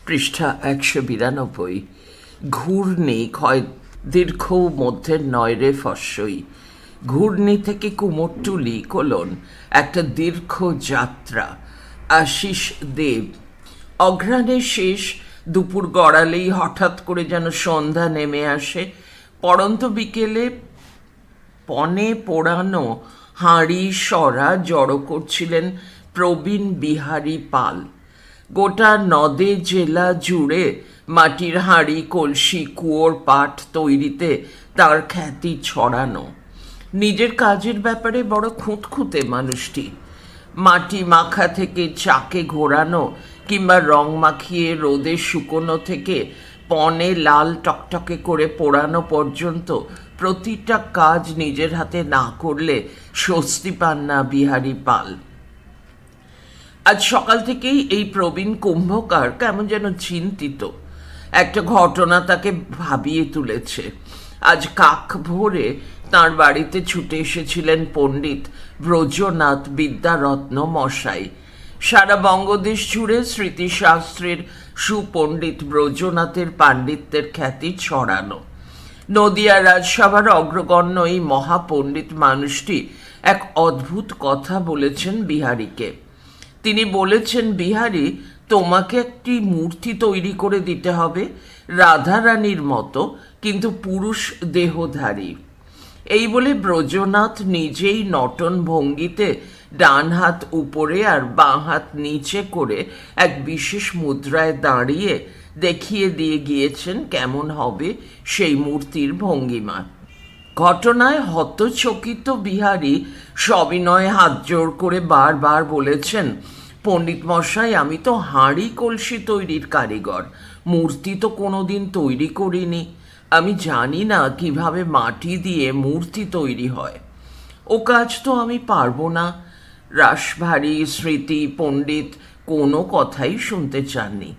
পৃষ্ঠা ১৯২ ঘূর্ণি ক্ষয় দীর্ঘ মধ্যের নয় রে ফস্যই। ঘূর্ণি থেকে কুমোরটুলি একটা দীর্ঘ যাত্রা। আশিস দেব। অঘ্রাণের শেষ দুপুর গড়ালেই হঠাৎ করে যেন সন্ধ্যা নেমে আসে। পড়ন্ত বিকেলে পনে পোড়ানো হাঁড়ি সরা জড়ো করছিলেন প্রবীণ বিহারী পাল। গোটা নদে জেলা জুড়ে মাটির হাঁড়ি, কলসি, কুয়োর পাট তৈরিতে তার খ্যাতি ছড়ানো। নিজের কাজের ব্যাপারে বড় খুঁতখুঁতে মানুষটি। মাটি মাখা থেকে চাকে ঘোরানো কিংবা রং মাখিয়ে রোদে শুকোনো থেকে পনে লাল টকটকে করে পোড়ানো পর্যন্ত প্রতিটা কাজ নিজের হাতে না করলে স্বস্তি পান না বিহারী পাল। আজ সকাল থেকেই এই প্রবীণ কুম্ভকার কেমন যেন চিন্তিত। একটা ঘটনা তাকে ভাবিয়ে তুলেছে। আজ কাক ভোরে তাঁর বাড়িতে ছুটে এসেছিলেন পণ্ডিত ব্রজনাথ বিদ্যারত্ন মশাই। সারা বঙ্গদেশ জুড়ে স্মৃতিশাস্ত্রের সুপণ্ডিত ব্রজনাথের পাণ্ডিত্যের খ্যাতি ছড়ানো। নদিয়া রাজসভার অগ্রগণ্য এই মহাপণ্ডিত মানুষটি এক অদ্ভুত কথা বলেছেন বিহারীকে। তিনি বলেছেন, বিহারী, তোমাকে একটি মূর্তি তৈরি করে দিতে হবে, রাধারানীর মতো, কিন্তু পুরুষ দেহধারী। এই বলে ব্রজনাথ নিজেই নটন ভঙ্গিতে ডান হাত উপরে আর বাঁ হাত নিচে করে এক বিশেষ মুদ্রায় দাঁড়িয়ে দেখিয়ে দিয়ে গিয়েছেন কেমন হবে সেই মূর্তির ভঙ্গিমা। ঘটনায় হতচকিত বিহারী সবিনয়ে হাত জোড় করে বারবার বলেছেন, পণ্ডিত মশাই, আমি তো হাঁড়ি কলসি তৈরির কারিগর, মূর্তি তো কোনোদিন তৈরি করিনি। আমি জানি না কিভাবে মাটি দিয়ে মূর্তি তৈরি হয়। ও কাজ তো আমি পারবো না। রাশভারী স্মৃতি পণ্ডিত কোনো কথাই শুনতে চাননি।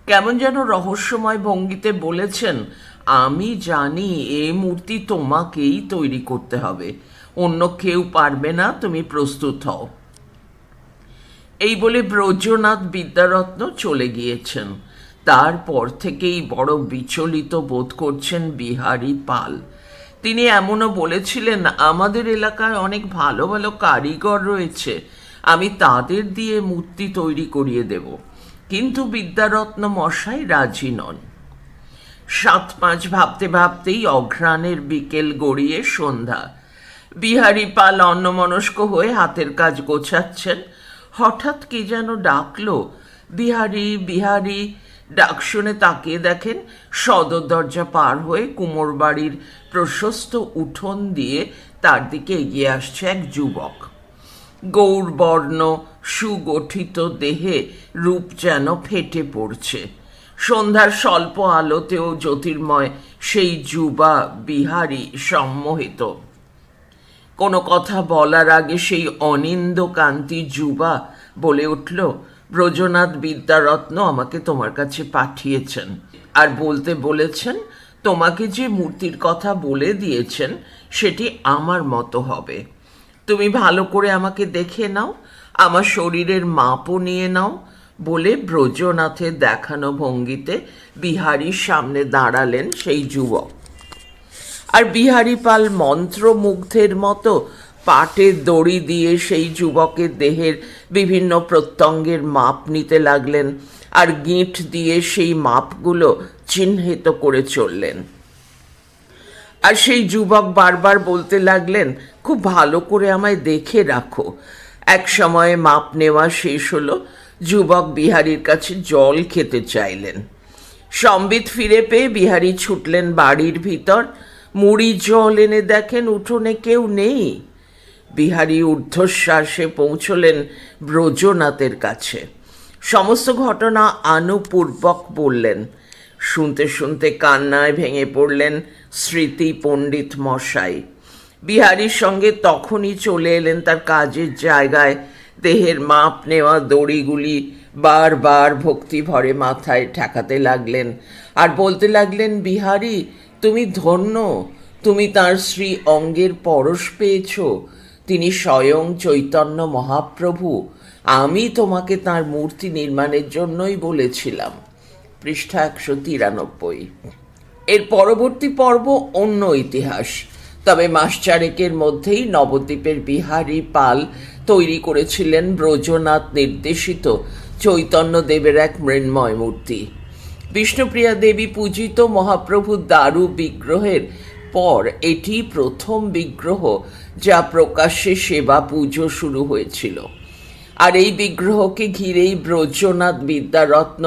কেমন যেন রহস্যময় ভঙ্গিতে বলেছেন, আমি জানি এ মূর্তি তোমাকেই তৈরি করতে হবে, অন্য কেউ পারবে না, তুমি প্রস্তুত হও। এই বলে ব্রজনাথ বিদ্যারত্ন চলে গিয়েছেন। তারপর থেকেই বড় বিচলিত বোধ করছেন বিহারী পাল। তিনি এমনও বলেছিলেন, আমাদের এলাকায় অনেক ভালো ভালো কারিগর রয়েছে, আমি তাদের দিয়ে মূর্তি তৈরি করিয়ে দেব। কিন্তু বিদ্যারত্ন মশাই রাজি নন। ৭-৫ ভাবতে ভাবতেই অঘ্রাণের বিকেল গড়িয়ে সন্ধ্যা। বিহারী পাল অন্যমনস্ক হয়ে হাতের কাজ গোছাচ্ছেন। হঠাৎ কে যেন ডাকলো, বিহারী, বিহারী। ডাক শুনে তাকিয়ে দেখেন সদর দরজা পার হয়ে কুমোর বাড়ির প্রশস্ত উঠোন দিয়ে তার দিকে এগিয়ে আসছে এক যুবক। গৌরবর্ণ সুগঠিত দেহে রূপ যেন ফেটে পড়ছে। সন্ধ্যার স্বল্প আলোতেও জ্যোতির্ময় সেই যুবা বিহারী সম্মোহিত। কোনো কথা বলার আগে সেই অনিন্দ কান্তি যুবা বলে উঠল, ব্রজনাথ বিদ্যারত্ন আমাকে তোমার কাছে পাঠিয়েছেন আর বলতে বলেছেন, তোমাকে যে মূর্তির কথা বলে দিয়েছেন সেটি আমার মতো হবে। তুমি ভালো করে আমাকে দেখে নাও, আমার শরীরের মাপও নিয়ে নাও। বলে ব্রজনাথের দেখানো ভঙ্গিতে বিহারীর সামনে দাঁড়ালেন সেই যুবক। আর বিহারী পাল মন্ত্রমুগ্ধের মতো পাটের দড়ি দিয়ে সেই যুবকের দেহের বিভিন্ন প্রত্যঙ্গের মাপ নিতে লাগলেন আর গিঁট দিয়ে সেই মাপগুলো চিহ্নিত করে চললেন। আর সেই যুবক বারবার বলতে লাগলেন, খুব ভালো করে আমায় দেখে রাখো। এক সময়ে মাপ নেওয়া শেষ হলো। যুবক বিহারীর কাছে জল খেতে চাইলেন। সম্বিত ফিরে পেয়ে বিহারী ছুটলেন বাড়ির ভিতর। মুড়ি জল এনে দেখেন উঠোনে কেউ নেই। বিহারী ঊর্ধ্বশ্বাসে পৌঁছলেন ব্রজনাথের কাছে। সমস্ত ঘটনা আনুপূর্বক বললেন। শুনতে শুনতে কান্নায় ভেঙে পড়লেন স্মৃতি পণ্ডিত মশাই। বিহারীর সঙ্গে তখনই চলে এলেন তার কাজের জায়গায়। দেহের মাপ নেওয়া দড়িগুলি বারবার ভক্তি ভরে মাথায় ঠেকাতে লাগলেন আর বলতে লাগলেন, বিহারী, তুমি ধন্য, তুমি তাঁর শ্রী অঙ্গের পরশ পেয়েছ। তিনি স্বয়ং চৈতন্য মহাপ্রভু। আমি তোমাকে তাঁর মূর্তি নির্মাণের জন্যই বলেছিলাম। পৃষ্ঠা 193। এর পরবর্তী পর্ব অন্য ইতিহাস। তবে মাস চারেকের মধ্যেই নবদ্বীপের বিহারী পাল তৈরি করেছিলেন ব্রজনাথ নির্দেশিত চৈতন্যদেবের এক মৃন্ময় মূর্তি। বিষ্ণুপ্রিয়া দেবী পূজিত মহাপ্রভু দারু বিগ্রহের পর এটি প্রথম বিগ্রহ যা প্রকাশ্যে সেবা পুজো শুরু হয়েছিল। আর এই বিগ্রহকে ঘিরেই ব্রজনাথ বিদ্যারত্ন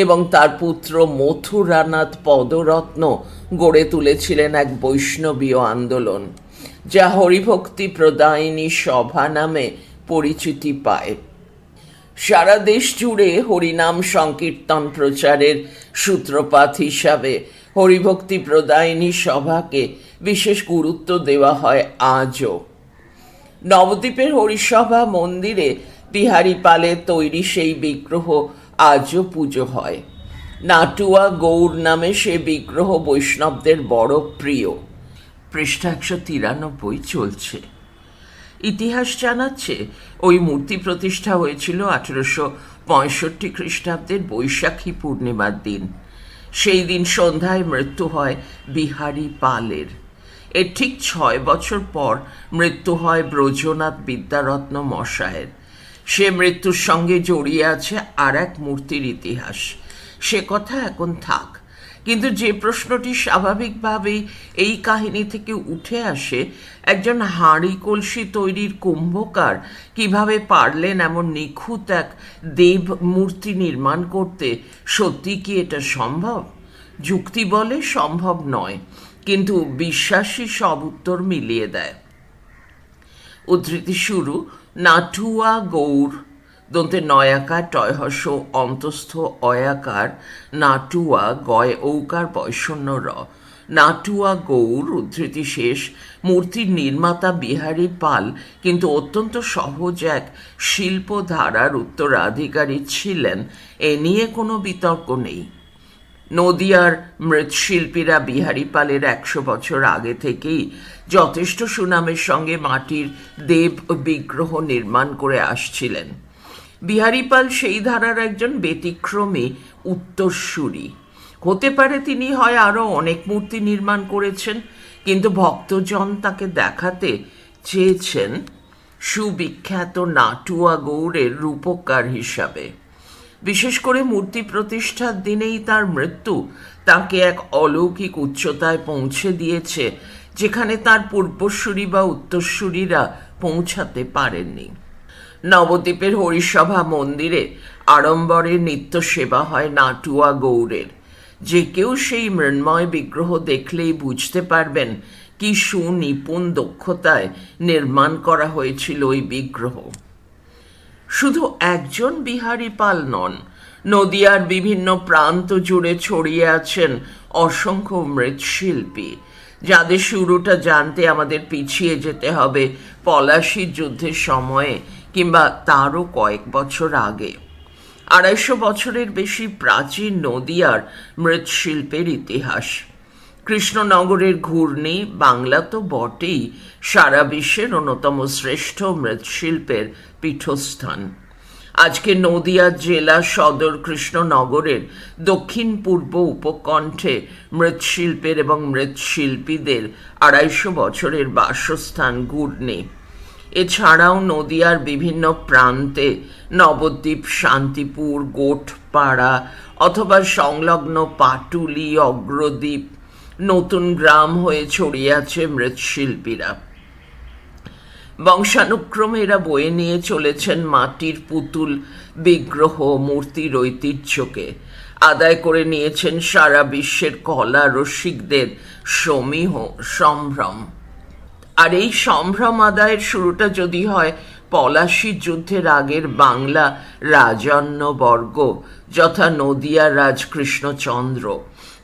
এবং তার পুত্র মথুরানাথ পদরত্ন গড়ে তুলেছিলেন এক বৈষ্ণবীয় আন্দোলন, যা হরিভক্তি প্রদায়িনী সভা নামে পরিচিতি পায়। সারা দেশ জুড়ে হরিনাম সংকীর্তন প্রচারের সূত্রপাত হিসাবে হরিভক্তি প্রদায়িনী সভাকে বিশেষ গুরুত্ব দেওয়া হয় আজও। নবদ্বীপের হরিসভা মন্দিরে বিহারী পালের তৈরি সেই বিগ্রহ আজও পুজো হয়। নাটুয়া গৌর নামে সে বিগ্রহ বৈষ্ণবদের বড় প্রিয়। পৃষ্ঠা 193 চলছে। ইতিহাস জানাচ্ছে ওই মূর্তি প্রতিষ্ঠা হয়েছিল 1865 খ্রিস্টাব্দের বৈশাখী পূর্ণিমার দিন। সেই দিন সন্ধ্যায় মৃত্যু হয় বিহারী পালের। এর ঠিক 6 বছর পর মৃত্যু হয় ব্রজনাথ বিদ্যারত্ন মশায়ের। সে মৃত্যুর সঙ্গে জড়িয়ে আছে আর এক মূর্তির ইতিহাস। সে কথা এখন থাক, কিন্তু যে প্রশ্নটি স্বাভাবিকভাবেই এই কাহিনী থেকে উঠে আসে, একজন হাঁড়ি কলসি তৈরির কুম্ভকার কিভাবে পারলেন এমন নিখুঁত এক দেব মূর্তি নির্মাণ করতে? সত্যি কি এটা সম্ভব? যুক্তি বলে সম্ভব নয়, কিন্তু বিশ্বাসী সব উত্তর মিলিয়ে দেয়। উদ্ধৃতি শুরু। নাটুয়া গৌর, দন্তে নয়াকার টয়হস অন্তস্থ অয়াকার, নাটুয়া গয় ঔকার বয়শূন্য র, নাটুয়া গৌর, উদ্ধৃতি শেষ। মূর্তির নির্মাতা বিহারী পাল কিন্তু অত্যন্ত সহজ এক শিল্পধারার উত্তরাধিকারী ছিলেন, এ নিয়ে কোনো বিতর্ক নেই। নদিয়ার মৃৎশিল্পীরা বিহারী পালের 100 বছর আগে থেকেই যথেষ্ট সুনামের সঙ্গে মাটির দেব বিগ্রহ নির্মাণ করে আসছিলেন। বিহারী পাল সেই ধারার একজন ব্যতিক্রমী উত্তরসূরি। হতে পারে তিনি হয় আরও অনেক মূর্তি নির্মাণ করেছেন, কিন্তু ভক্তজন তাকে দেখাতে চেয়েছেন সুবিখ্যাত নাটুয়া গৌড়ের রূপকার হিসাবে। বিশেষ করে মূর্তি প্রতিষ্ঠার দিনেই তার মৃত্যু তাকে এক অলৌকিক উচ্চতায় পৌঁছে দিয়েছে, যেখানে তার পূর্বসূরি বা উত্তরসূরিরা পৌঁছাতে পারেননি। নবদ্বীপের হরিসভা মন্দিরে আড়ম্বরে নিত্য সেবা হয় নাটুয়া গৌড়ের। যে কেউ সেই মৃন্ময় বিগ্রহ দেখলেই বুঝতে পারবেন কি সুনিপুণ দক্ষতায় নির্মাণ করা হয়েছিল ওই বিগ্রহ। শুধু একজন বিহারী পাল নন, নদিয়ার বিভিন্ন প্রান্ত জুড়ে ছড়িয়ে আছেন অসংখ্য মৃৎশিল্পী, যাদের শুরুটা জানতে আমাদের পিছিয়ে যেতে হবে পলাশীর যুদ্ধের সময়ে কিংবা তারও কয়েক বছর আগে। 250 বছরের বেশি প্রাচীন নদিয়ার মৃৎশিল্পের ইতিহাস। কৃষ্ণনগরের ঘূর্ণি, বাংলা তো বটেই, সারা বিশ্বের অন্যতম শ্রেষ্ঠ মৃৎশিল্পের পীঠস্থান। আজকে নদিয়া জেলা সদর কৃষ্ণনগরের দক্ষিণ পূর্ব উপকণ্ঠে মৃৎশিল্পের এবং মৃৎশিল্পীদের 250 বছরের বাসস্থান ঘূর্ণি। এছাড়াও নদিয়ার বিভিন্ন প্রান্তে নবদ্বীপ, শান্তিপুর, গোঠপাড়া অথবা সংলগ্ন পাটুলি, অগ্রদ্বীপ, নতুন গ্রাম হয়ে ছড়িয়ে আছে মৃৎশিল্পীরা। বংশানুক্রমে এরা বয়ে নিয়ে চলেছেন মাটির পুতুল, বিগ্রহ, মূর্তির ঐতিহ্যকে। আদায় করে নিয়েছেন সারা বিশ্বের কলা রসিকদের সমীহ সম্ভ্রম। আর এই সম্ভ্রম আদায়ের শুরুটা যদি হয় পলাশীর যুদ্ধের আগের বাংলা রাজন্যবর্গ, যথা নদিয়ার রাজ কৃষ্ণচন্দ্র,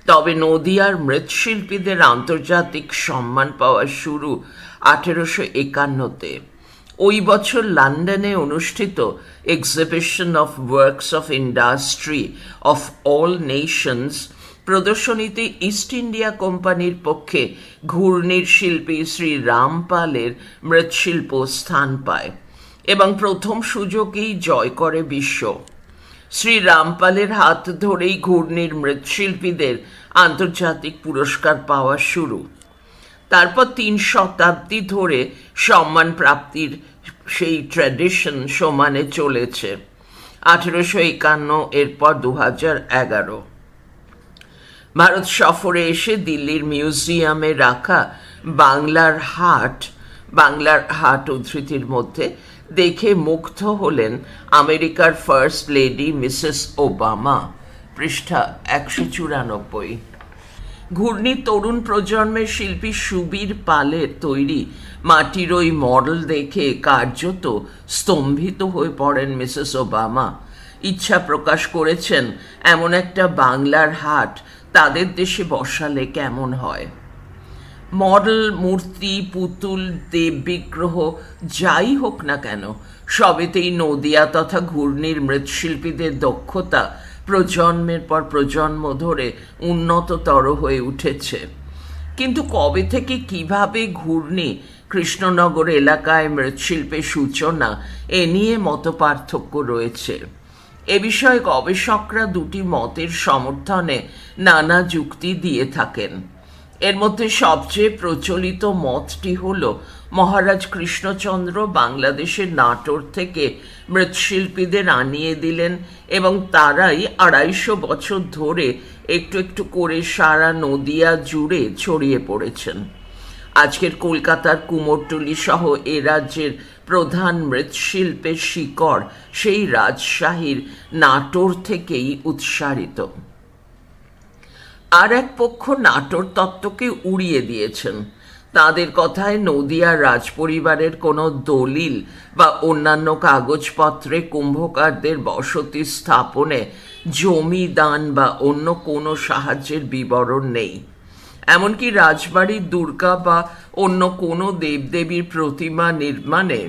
তবে নদিয়ার মৃৎশিল্পীদের আন্তর্জাতিক সম্মান পাওয়া শুরু 1851-তে। ওই বছর লন্ডনে অনুষ্ঠিত exhibition of works of industry of all Nations প্রদর্শনীতে ইস্ট ইন্ডিয়া কোম্পানির পক্ষে ঘূর্ণির শিল্পী শ্রী রামপালের মৃৎশিল্প স্থান পায় এবং প্রথম সুযোগেই জয় করে বিশ্ব। শ্রী রামপালের হাত ধরেই ঘূর্ণির মৃৎশিল্পীদের আন্তর্জাতিক পুরস্কার পাওয়া শুরু। তারপর 3 শতাব্দী ধরে সম্মান প্রাপ্তির সেই ট্র্যাডিশন সমানে চলেছে। 1851, এরপর 2011। ভারত সফরে এসে দিল্লির মিউজিয়ামে রাখা বাংলার হাট উদ্ধৃতির মধ্যে দেখে মুগ্ধ হলেন আমেরিকার ফার্স্ট লেডি মিসেস ওবামা। পৃষ্ঠা 194। ঘূর্ণি তরুণ প্রজন্মের শিল্পী সুবীর পালের তৈরি মাটির ওই মডেল দেখে কার্যত স্তম্ভিত হয়ে পড়েন মিসেস ওবামা। ইচ্ছা প্রকাশ করেছেন এমন একটা বাংলার হাট তাদের দেশে বসালে কেমন হয়। মডেল, মূর্তি, পুতুল, দেব বিগ্রহ যাই হোক না কেন, সবেতেই নদিয়া তথা ঘূর্ণির মৃৎশিল্পীদের দক্ষতা প্রজন্মের পর প্রজন্ম ধরে উন্নততর হয়ে উঠেছে। কিন্তু কবে থেকে কিভাবে ঘূর্ণি কৃষ্ণনগর এলাকায় মৃৎশিল্পের সূচনা, এ নিয়ে মতপার্থক্য রয়েছে। এ বিষয়ে গবেষকরা দুটি মতের সমর্থনে নানা যুক্তি দিয়ে থাকেন। এর মধ্যে সবচেয়ে প্রচলিত মতটি হল মহারাজ কৃষ্ণচন্দ্র বাংলাদেশের নাটোর থেকে মৃৎশিল্পীদের আনিয়ে দিলেন এবং তারাই 250 বছর ধরে একটু একটু করে সারা নদিয়া জুড়ে ছড়িয়ে পড়েছেন। আজকের কলকাতার কুমোরটুলি সহ এ রাজ্যের প্রধান মৃৎশিল্পের শিকড় সেই রাজশাহীর নাটোর থেকেই উৎসারিত। আর এক পক্ষ নাটোর তত্ত্বকে উড়িয়ে দিয়েছেন। তাদের কথায় নদিয়ার রাজপরিবারের কোনো দলিল বা অন্যান্য কাগজপত্রে কুম্ভকারদের বসতি স্থাপনে জমি দান বা অন্য কোনো সাহায্যের বিবরণ নেই। এমনকি রাজবাড়ির দুর্গা বা অন্য কোনো দেবদেবীর প্রতিমা নির্মাণে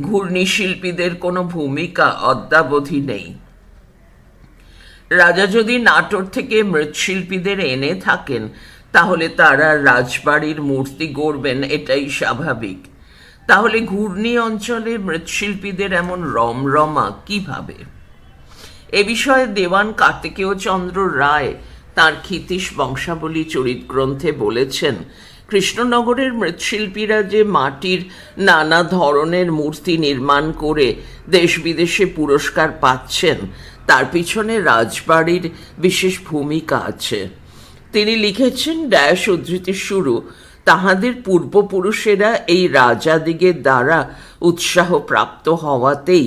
ঘূর্ণি শিল্পীদের কোনো ভূমিকা অদ্যাবধি নেই। রাজা যদি নাটোর থেকে মৃৎশিল্পীদের এনে থাকেন তাহলে তারা রাজবাড়ির মূর্তি গড়বেন, এটাই স্বাভাবিক। তাহলে ঘূর্ণি অঞ্চলে মৃৎশিল্পীদের এমন রমরমা কিভাবে? এ বিষয়ে দেওয়ান কার্তিকেয় চন্দ্র রায় তাঁর ক্ষিতীশ বংশাবলী চরিত গ্রন্থে বলেছেন, কৃষ্ণনগরের মৃৎশিল্পীরা যে মাটির নানা ধরনের মূর্তি নির্মাণ করে দেশ বিদেশে পুরস্কার পাচ্ছেন তার পিছনে রাজবাড়ির বিশেষ ভূমিকা আছে। তিনি লিখেছেন, ড্যাশ উদ্ধৃতি শুরু, তাহাদের পূর্বপুরুষেরা এই রাজাদিগের দ্বারা উৎসাহ প্রাপ্ত হওয়াতেই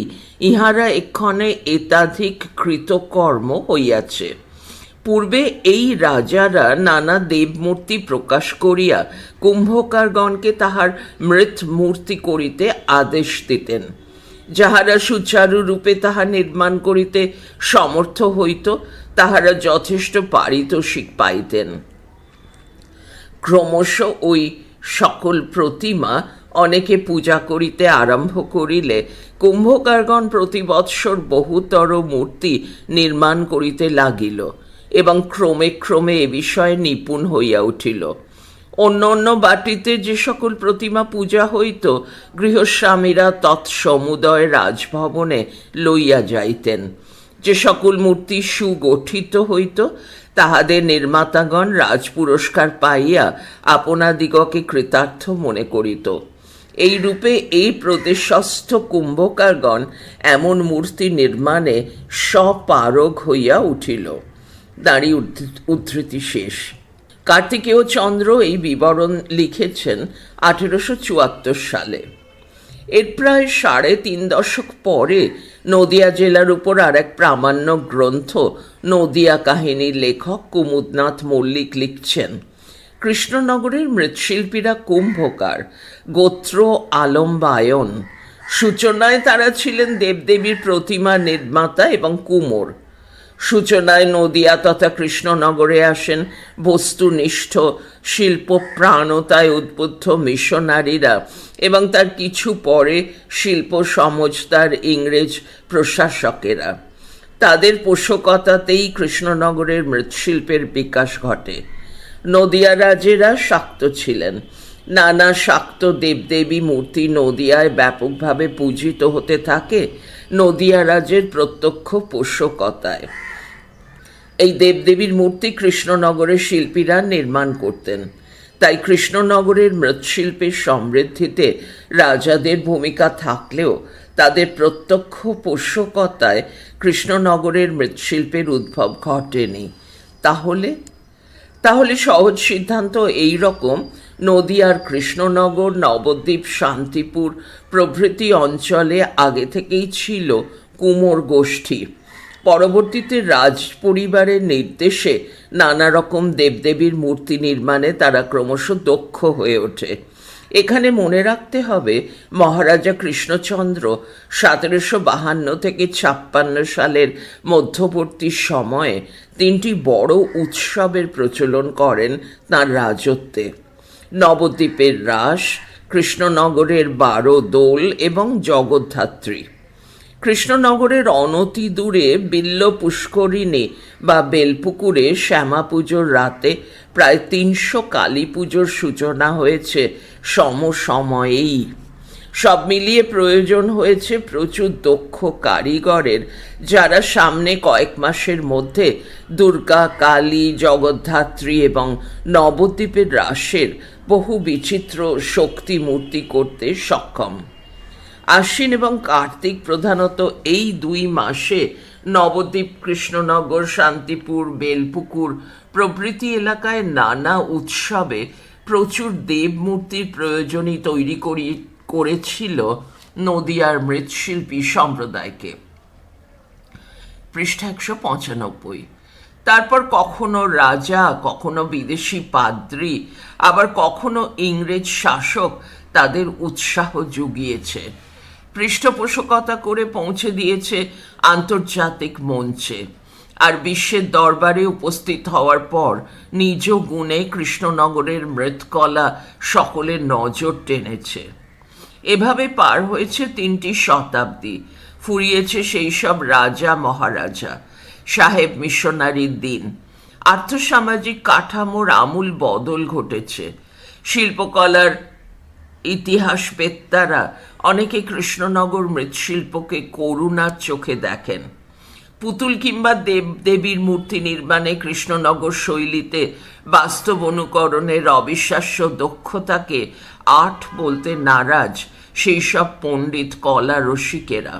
ইহারা এক্ষণে এতাধিক কৃতকর্ম হইয়াছে। পূর্বে এই রাজারা নানা দেবমূর্তি প্রকাশ করিয়া কুম্ভকারগণকে তাহার মৃৎ মূর্তি করিতে আদেশ দিতেন। যাহারা সুচারুরূপে তাহা নির্মাণ করিতে সমর্থ হইত তাহারা যথেষ্ট পারিতোষিক পাইতেন। ক্রমশ ওই সকল প্রতিমা অনেকে পূজা করিতে আরম্ভ করিলে কুম্ভকারগণ প্রতি বৎসর বহুতর মূর্তি নির্মাণ করিতে লাগিল এবং ক্রমে ক্রমে এ বিষয়ে নিপুণ হইয়া উঠিল। অন্য অন্য বাটিতে যে সকল প্রতিমা পূজা হইত গৃহস্বামীরা তৎসমুদয় রাজভবনে লইয়া যাইতেন। যে সকল মূর্তি সুগঠিত হইত তাহাদের নির্মাতাগণ রাজ পুরস্কার পাইয়া আপনাদিগকে কৃতার্থ মনে করিত। এই রূপে এই প্রদেশস্থ কুম্ভকারগণ এমন মূর্তি নির্মাণে স্বপারগ হইয়া উঠিল। দাঁড়ি উদ্ধৃতি শেষ। কার্তিকেয় চন্দ্র এই বিবরণ লিখেছেন 1874 সালে। এর প্রায় 3.5 দশক পরে নদিয়া জেলার উপর আর এক প্রামাণ্য গ্রন্থ নদিয়া কাহিনীর লেখক কুমুদনাথ মল্লিক লিখছেন, কৃষ্ণনগরের মৃৎশিল্পীরা কুম্ভকার, গোত্র আলম্বায়ন। সূচনায় তারা ছিলেন দেবদেবীর প্রতিমা নির্মাতা এবং কুমোর। সূচনায় নদিয়া তথা কৃষ্ণনগরে আসেন বস্তুনিষ্ঠ শিল্প প্রাণতায় উদ্বুদ্ধ মিশনারিরা এবং তার কিছু পরে শিল্প সমজদার ইংরেজ প্রশাসকেরা। তাদের পোষকতাতেই কৃষ্ণনগরের মৃৎশিল্পের বিকাশ ঘটে। নদিয়া রাজেরা শাক্ত ছিলেন। নানা শাক্ত দেবদেবী মূর্তি নদিয়ায় ব্যাপকভাবে পূজিত হতে থাকে। নদিয়া রাজের প্রত্যক্ষ পোষকতায়। এই দেবদেবীর মূর্তি কৃষ্ণনগরের শিল্পীরা নির্মাণ করতেন। তাই কৃষ্ণনগরের মৃৎশিল্পের সমৃদ্ধিতে রাজাদের ভূমিকা থাকলেও তাদের প্রত্যক্ষ পোষকতায় কৃষ্ণনগরের মৃৎশিল্পের উদ্ভব ঘটেনি। তাহলে সহজ সিদ্ধান্ত এই রকম: নদিয়ার কৃষ্ণনগর, নবদ্বীপ, শান্তিপুর প্রভৃতি অঞ্চলে আগে থেকেই ছিল কুমোর গোষ্ঠী। পরবর্তীতে রাজ পরিবারের নির্দেশে নানা রকম দেবদেবীর মূর্তি নির্মাণে তারা ক্রমশ দক্ষ হয়ে ওঠে। এখানে মনে রাখতে হবে, মহারাজা কৃষ্ণচন্দ্র 1752 থেকে 56 সালের মধ্যবর্তী সময়ে 3টি বড় উৎসবের প্রচলন করেন তাঁর রাজত্বে: নবদ্বীপের রাস, কৃষ্ণনগরের 12 দোল এবং জগদ্ধাত্রী। কৃষ্ণনগরের অনতি দূরে বিল্ল পুষ্করিণী বা বেলপুকুরে শ্যামা পুজোর রাতে প্রায় 300 কালী পুজোর সূচনা হয়েছে সমসময়েই। সব মিলিয়ে প্রয়োজন হয়েছে প্রচুর দক্ষ কারিগরের, যারা সামনে কয়েক মাসের মধ্যে দুর্গা, কালী, জগদ্ধাত্রী এবং নবদ্বীপের রাসের বহু বিচিত্র শক্তি মূর্তি করতে সক্ষম। আশ্বিন এবং কার্তিক প্রধানত এই 2 মাসে নবদ্বীপ, কৃষ্ণনগর, শান্তিপুর, বেলপুকুর প্রভৃতি এলাকায় নানা উৎসবে প্রচুর দেবমূর্তির প্রয়োজনই তৈরি করেছিল নদিয়ার মৃৎশিল্পী সম্প্রদায়কে। পৃষ্ঠা 195। তারপর কখনো রাজা, কখনো বিদেশি পাদ্রী, আবার কখনো ইংরেজ শাসক তাদের উৎসাহ জুগিয়েছে, পৃষ্ঠপোষকতা করে পৌঁছে দিয়েছে আন্তর্জাতিক মঞ্চে, আর বিশ্বের দরবারে উপস্থিত হওয়ার পর নিজ গুণে কৃষ্ণনগরের মৃৎকলা সকলের নজর টেনেছে। এভাবে পার হয়েছে 3টি শতাব্দী, ফুরিয়েছে সেই সব রাজা মহারাজা, সাহেব মিশনারির দিন। আর্থসামাজিক কাঠামোর আমূল বদল ঘটেছে। শিল্পকলার ইতিহাসবেত্তারা অনেকে কৃষ্ণনগর মৃৎশিল্পকে করুণার চোখে দেখেন। পুতুল কিংবা দেবদেবীর মূর্তি নির্মাণে কৃষ্ণনগর শৈলীতে বাস্তব অনুকরণের অবিশ্বাস্য দক্ষতাকে আর্ট বলতে নারাজ সেই সব পণ্ডিত কলা রসিকেরা।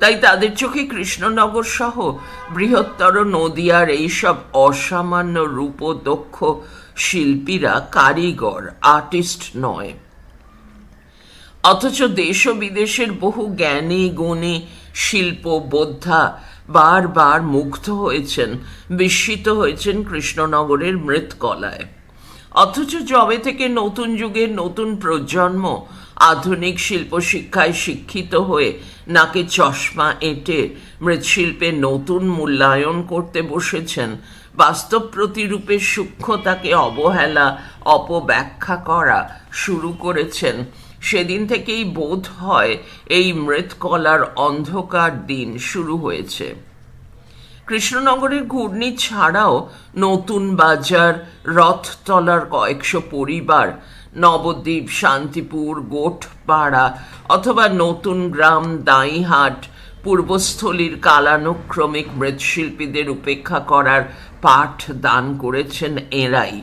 তাই তাদের চোখে কৃষ্ণনগর সহ বৃহত্তর নদিয়ার এইসব অসামান্য রূপদক্ষ শিল্পীরা কারিগর, আর্টিস্ট নয়। অথচ দেশ ও বিদেশের বহু জ্ঞানী গুণী শিল্প বোদ্ধা বারবার মুগ্ধ হয়েছেন, বিস্মিত হয়েছেন কৃষ্ণনগরের মৃৎকলায়। অথচ যবে থেকে নতুন যুগের নতুন প্রজন্ম আধুনিক শিল্পশিক্ষায় শিক্ষিত হয়ে নাকে চশমা এঁটে মৃৎশিল্পের নতুন মূল্যায়ন করতে বসেছেন, বাস্তব প্রতিরূপের সূক্ষ্মতাকে অবহেলা, অপব্যাখ্যা করা শুরু করেছেন, সেদিন থেকেই বোধ হয় এই মৃৎকলার অন্ধকার দিন শুরু হয়েছে। কৃষ্ণনগরের ঘূর্ণি ছাড়াও নতুন বাজার, রথতলার কয়েকশো পরিবার, নবদ্বীপ, শান্তিপুর, গোঠপাড়া অথবা নতুন গ্রাম, দাঁইহাট, পূর্বস্থলীর কালানুক্রমিক মৃৎশিল্পীদের উপেক্ষা করার পাঠ দান করেছেন এঁরাই।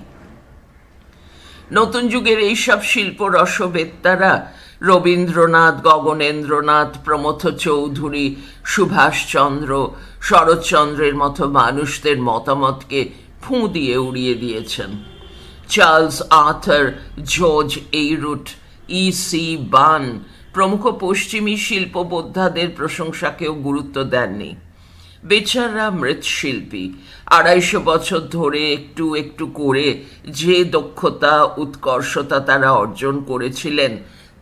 নতুন যুগের এইসব শিল্প রসবেত্তারা রবীন্দ্রনাথ, গগনেন্দ্রনাথ, প্রমথ চৌধুরী, সুভাষচন্দ্র, শরৎচন্দ্রের মতো মানুষদের মতামতকে ফুঁ দিয়ে উড়িয়ে দিয়েছেন। চার্লস আর্থার, জর্জ এইরুট, E.C. বান প্রমুখ পশ্চিমী শিল্পবোদ্ধাদের প্রশংসাকেও গুরুত্ব দেননি। বেচারা মৃৎশিল্পী 250 বছর ধরে একটু একটু করে যে দক্ষতা, উৎকর্ষতা তারা অর্জন করেছিলেন,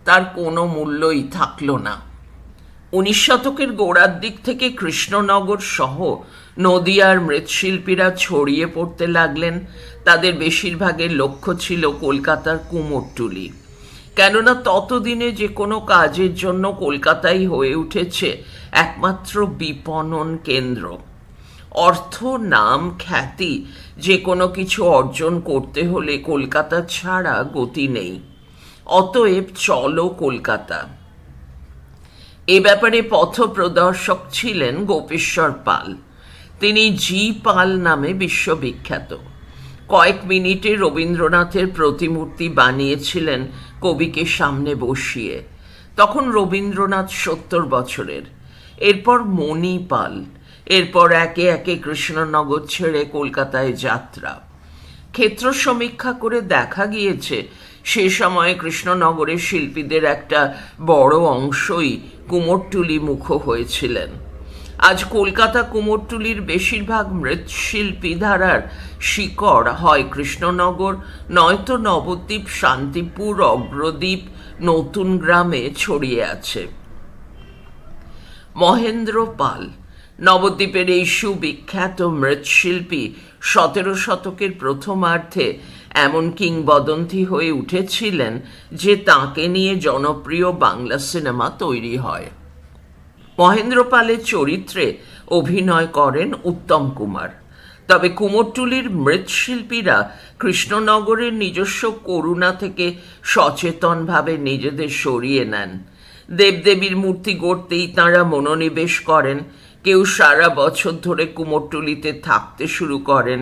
তার কোনো মূল্যই থাকল না। 19 শতকের গোড়ার দিক থেকে কৃষ্ণনগর সহ নদিয়ার মৃৎশিল্পীরা ছড়িয়ে পড়তে লাগলেন। তাদের বেশিরভাগের লক্ষ্য ছিল কলকাতার কুমোরটুলি, কেননা ততদিনে যে কোনো কাজের জন্য কলকাতাই হয়ে উঠেছে একমাত্র বিপণন কেন্দ্র। অর্থ, নাম, খ্যাতি যে কোনো কিছু অর্জন করতে হলে কলকাতা ছাড়া গতি নেই। অতএব চলো কলকাতা। এ ব্যাপারে পথপ্রদর্শক ছিলেন গোপেশ্বর পাল। তিনি জি পাল নামে বিশ্ববিখ্যাত। কয়েক মিনিটে রবীন্দ্রনাথের প্রতিমূর্তি বানিয়েছিলেন কবিকে সামনে বসিয়ে। তখন রবীন্দ্রনাথ 70 বছরের। এরপর মণি পাল। এরপর একে একে কৃষ্ণনগর ছেড়ে কলকাতায় যাত্রা। ক্ষেত্র সমীক্ষা করে দেখা গিয়েছে সে সময়ে কৃষ্ণনগরের শিল্পীদের একটা বড় অংশই কুমোরটুলি মুখ হয়েছিলেন। আজ কলকাতা কুমোরটুলির বেশিরভাগ মৃৎশিল্পী ধারার শিকড় হয় কৃষ্ণনগর, নয়তো নবদ্বীপ, শান্তিপুর, অগ্রদ্বীপ, নতুন গ্রামে ছড়িয়ে আছে। মহেন্দ্র পাল, নবদ্বীপের এই সুবিখ্যাত মৃৎশিল্পী 17 শতকের প্রথমার্ধে এমন কিংবদন্তি হয়ে উঠেছিলেন যে তাঁকে নিয়ে জনপ্রিয় বাংলা সিনেমা তৈরি হয়। মহেন্দ্র পালের চরিত্রে অভিনয় করেন উত্তম কুমার। তবে কুমোরটুলির মৃৎশিল্পীরা কৃষ্ণনগরের নিজস্ব করুণা থেকে সচেতনভাবে নিজেদের সরিয়ে নেন। দেবদেবীর মূর্তি গড়তেই তাঁরা মনোনিবেশ করেন। কেউ সারা বছর ধরে কুমোরটুলিতে থাকতে শুরু করেন,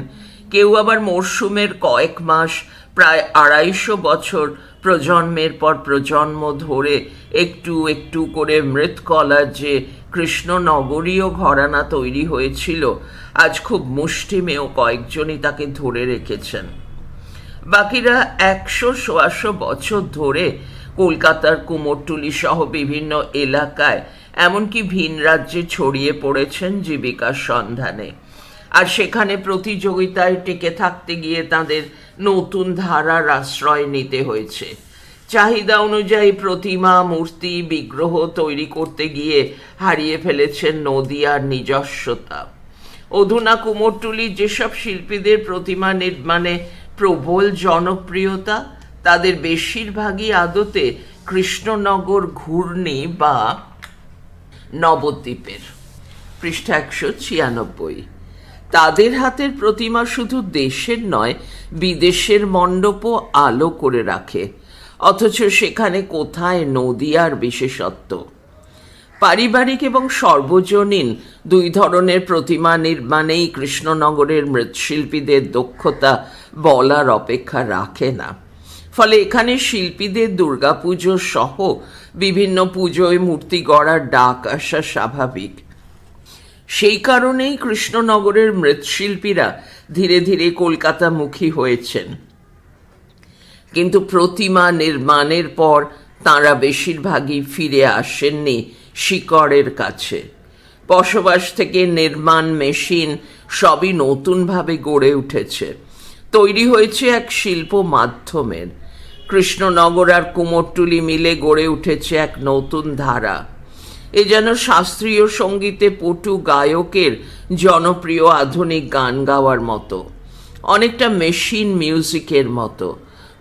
কেউ আবার মরশুমের কয়েক মাস, প্রায় 250 বছর প্রজন্মের পর প্রজন্ম ধরে একটু একটু করে মৃৎকলার যে কৃষ্ণনগরীয় ঘরানা তৈরি হয়েছিল, আজ খুব মুষ্টিমেয় কয়েকজনই তাকে ধরে রেখেছেন। বাকিরা 100-125 বছর ধরে কলকাতার কুমোরটুলি সহ বিভিন্ন এলাকায়, এমনকি ভিন রাজ্যে ছড়িয়ে পড়েছেন জীবিকার সন্ধানে। আর সেখানে প্রতিযোগিতায় টিকে থাকতে গিয়ে তাদের নতুন ধারার আশ্রয় নিতে হয়েছে। চাহিদা অনুযায়ী প্রতিমা, মূর্তি, বিগ্রহ তৈরি করতে গিয়ে হারিয়ে ফেলেছেন নদিয়ার নিজস্বতা। অধুনা কুমোরটুলির যেসব শিল্পীদের প্রতিমা নির্মাণে প্রবল জনপ্রিয়তা, তাদের বেশিরভাগই আদতে কৃষ্ণনগর ঘূর্ণি বা নবদ্বীপের। পৃষ্ঠা 196। তাদের হাতের প্রতিমা শুধু দেশের নয়, বিদেশের মণ্ডপও আলো করে রাখে, অথচ সেখানে কোথায় নদিয়ার বিশেষত্ব? পারিবারিক এবং সর্বজনীন দুই ধরনের প্রতিমা নির্মাণেই কৃষ্ণনগরের মৃৎশিল্পীদের দক্ষতা বলার অপেক্ষা রাখে না। ফলে এখানে শিল্পীদের দুর্গাপুজো সহ বিভিন্ন পুজোয় মূর্তি গড়ার ডাক আসা স্বাভাবিক। সেই কারণেই কৃষ্ণনগরের মৃৎশিল্পীরা ধীরে ধীরে কলকাতামুখী হয়েছেন। কিন্তু প্রতিমা নির্মাণের পর তাঁরা বেশিরভাগই ফিরে আসেননি শিকড়ের কাছে। বসবাস থেকে নির্মাণ মেশিন সবই নতুনভাবে গড়ে উঠেছে। তৈরি হয়েছে এক শিল্প মাধ্যমের। কৃষ্ণনগর আর কুমোরটুলি মিলে গড়ে উঠেছে এক নতুন ধারা। এ যেন শাস্ত্রীয় সঙ্গীতে পটু গায়কের জনপ্রিয় আধুনিক গান গাওয়ার মতো, অনেকটা মেশিন মিউজিকের মতো।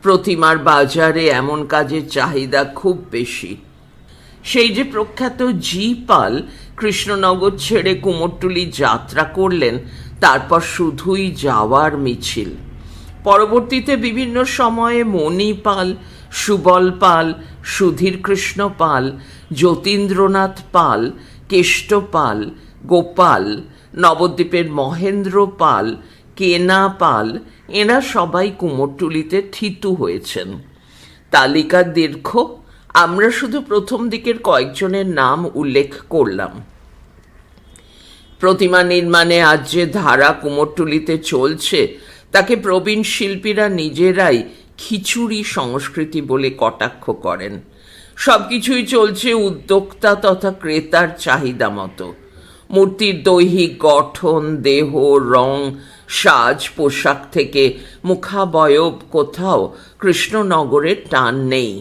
প্রতিমার বাজারে এমন কাজের চাহিদা খুব বেশি। সেই যে প্রখ্যাত জি পাল কৃষ্ণনগর ছেড়ে কুমোরটুলি যাত্রা করলেন, তারপর শুধুই যাওয়ার মিছিল। পরবর্তীতে বিভিন্ন সময়ে মণি পাল, সুবল পাল, সুধীর কৃষ্ণ পাল, যতীন্দ্রনাথ পাল, কেষ্ট পাল, গোপাল, নবদ্বীপের মহেন্দ্র পাল, কেনা পাল, এরা সবাই কুমোরটুলিতে থিতু হয়েছেন। তালিকা দীর্ঘ, আমরা শুধু প্রথম দিকের কয়েকজনের নাম উল্লেখ করলাম। প্রতিমা নির্মাণে আজ যে ধারা কুমোরটুলিতে চলছে, তাকে প্রবীণ শিল্পীরা নিজেরাই খিচুড়ি সংস্কৃতি বলে কটাক্ষ করেন। সবকিছুই চলছে উদ্যোক্তা তথা ক্রেতার চাহিদা মতো। মূর্তির দৈহিক গঠন, দেহ, রং, সাজ, পোশাক থেকে মুখাবয়ব কোথাও কৃষ্ণনগরের টান নেই।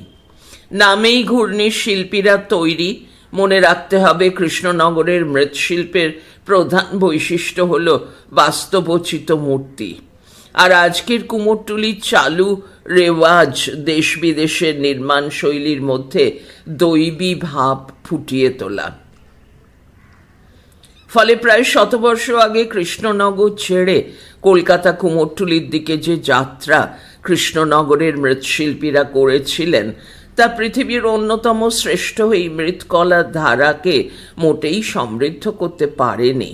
নামেই ঘূর্ণির শিল্পীরা তৈরি। মনে রাখতে হবে, কৃষ্ণনগরের মৃৎশিল্পের প্রধান বৈশিষ্ট্য হল বাস্তবোচিত মূর্তি। আর আজকের কুমোরটুলির চালু রেওয়াজ দেশ বিদেশের নির্মাণ শৈলীর মধ্যে দৈবী ভাব ফুটিয়ে তোলা। ফলে প্রায় 100 বর্ষ আগে কৃষ্ণনগর ছেড়ে কলকাতা কুমোরটুলির দিকে যে যাত্রা কৃষ্ণনগরের মৃৎশিল্পীরা করেছিলেন, তা পৃথিবীর অন্যতম শ্রেষ্ঠ এই মৃৎকলা ধারাকে মোটেই সমৃদ্ধ করতে পারেনি,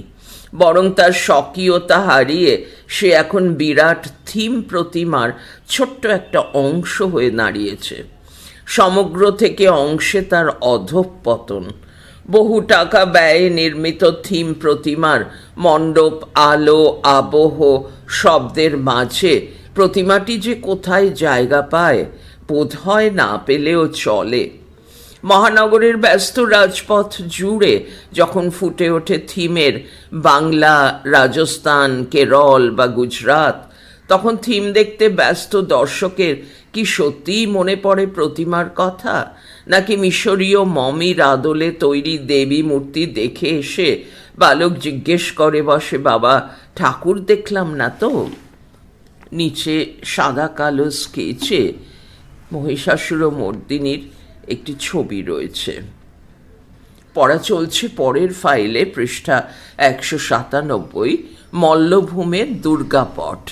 বরং তার স্বকীয়তা হারিয়ে সে এখন বিরাট থিম প্রতিমার ছোট্ট একটা অংশ হয়ে দাঁড়িয়েছে। সমগ্র থেকে অংশে তার অধঃপতন। বহু টাকা ব্যয়ে নির্মিত থিম প্রতিমার মণ্ডপ, আলো, আবহ, শব্দের মাঝে প্রতিমাটি যে কোথায় জায়গা পায় বোধ হয় না পেলেও চলে। মহানগরের ব্যস্ত রাজপথ জুড়ে যখন ফুটে ওঠে থিমের বাংলা, রাজস্থান, কেরল বা গুজরাট, তখন থিম দেখতে ব্যস্ত দর্শকের কি সত্যিই মনে পড়ে প্রতিমার কথা, নাকি মিশরীয় মমির আদলে তৈরি দেবী মূর্তি দেখে এসে বালক জিজ্ঞেস করে বসে, বাবা ঠাকুর দেখলাম না তো? নিচে সাদা কালো স্কেচে মহিষাসুরমর্দিনীর একটি ছবি রয়েছে। পড়া চলছে পরের ফাইলে, পৃষ্ঠা 197, মল্লভূমের দুর্গাপট।